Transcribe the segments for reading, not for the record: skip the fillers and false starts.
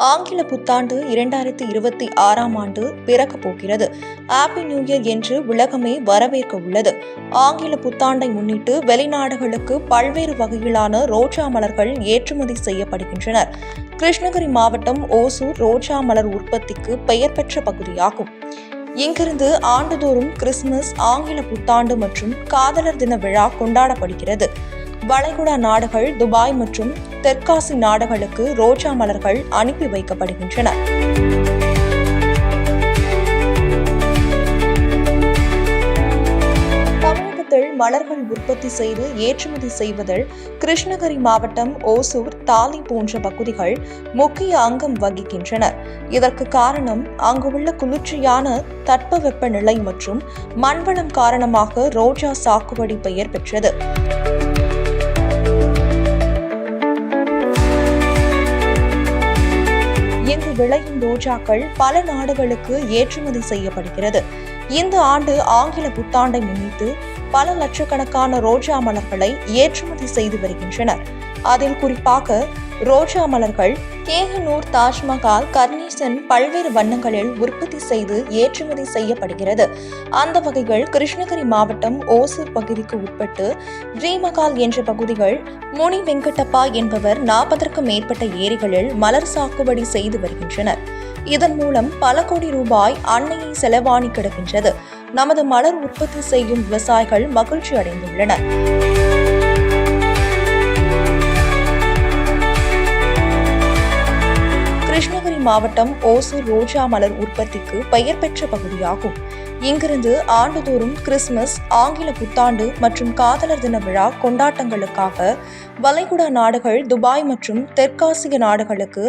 ஆங்கில புத்தாண்டு 2026ஆம் ஆண்டு பிறக்கப் போகிறது. ஹாப்பி நியூ இயர் என்று உலகமே வரவேற்க உள்ளது. ஆங்கில புத்தாண்டை முன்னிட்டு வெளிநாடுகளுக்கு பல்வேறு வகையிலான ரோஜா மலர்கள் ஏற்றுமதி செய்யப்படுகின்றன. கிருஷ்ணகிரி மாவட்டம் ஓசூர் ரோஜா மலர் உற்பத்திக்கு பெயர் பெற்ற பகுதியாகும். இங்கிருந்து ஆண்டுதோறும் கிறிஸ்துமஸ், ஆங்கில புத்தாண்டு மற்றும் காதலர் தின விழா கொண்டாடப்படுகிறது. வளைகுடா நாடுகள், துபாய் மற்றும் தெற்காசி நாடுகளுக்கு ரோஜா மலர்கள் அனுப்பி வைக்கப்படுகின்றன. தமிழகத்தில் மலர்கள் உற்பத்தி செய்து ஏற்றுமதி செய்வதில் கிருஷ்ணகிரி மாவட்டம் ஓசூர், தாலி போன்ற பகுதிகள் முக்கிய அங்கம் வகிக்கின்றன. இதற்கு காரணம் அங்குள்ள குளிர்ச்சியான தட்பவெப்பநிலை மற்றும் மண்வளம் காரணமாக ரோஜா சாகுபடி பெயர் பெற்றது. இங்கு விளையும் ரோஜாக்கள் பல நாடுகளுக்கு ஏற்றுமதி செய்யப்படுகிறது. இந்த ஆண்டு ஆங்கில புத்தாண்டை முன்னிட்டு பல லட்சக்கணக்கான ரோஜா மலர்களை ஏற்றுமதி செய்து வருகின்றனர். அதில் குறிப்பாக ரோஜா மலர்கள் கேகனூர், தாஜ்மஹால், கர்னீசன் பல்வேறு வண்ணங்களில் உற்பத்தி செய்து ஏற்றுமதி செய்யப்படுகிறது. அந்த வகைகள் கிருஷ்ணகிரி மாவட்டம் ஓசூர் பகுதிக்கு உட்பட்டு ஸ்ரீமகால் என்ற பகுதிகள் முனி வெங்கடப்பா என்பவர் 40க்கும் மேற்பட்ட ஏரிகளில் மலர் சாகுபடி செய்து வருகின்றனர். இதன் மூலம் பல கோடி ரூபாய் அன்னையை செலவாணி கிடக்கின்றது. நமது மலர் உற்பத்தி செய்யும் விவசாயிகள் மகிழ்ச்சி அடைந்துள்ளனர். கிருஷ்ணகிரி மாவட்டம் ஓசூர் ரோஜா மலர் உற்பத்திக்கு பெயர் பெற்ற பகுதியாகும். இங்கிருந்து ஆண்டுதோறும் கிறிஸ்துமஸ், ஆங்கில புத்தாண்டு மற்றும் காதலர் தின விழா கொண்டாட்டங்களுக்காக வளைகுடா நாடுகள், துபாய் மற்றும் தெற்காசிய நாடுகளுக்கு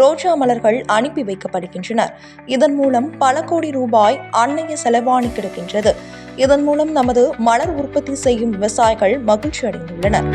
ரோஜா மலர்கள் அனுப்பி வைக்கப்படுகின்றன. இதன் மூலம் பல கோடி ரூபாய் அன்னைய செலவாணி கிடைக்கின்றது. இதன் மூலம் நமது மலர் உற்பத்தி செய்யும் விவசாயிகள் மகிழ்ச்சி அடைந்துள்ளனர்.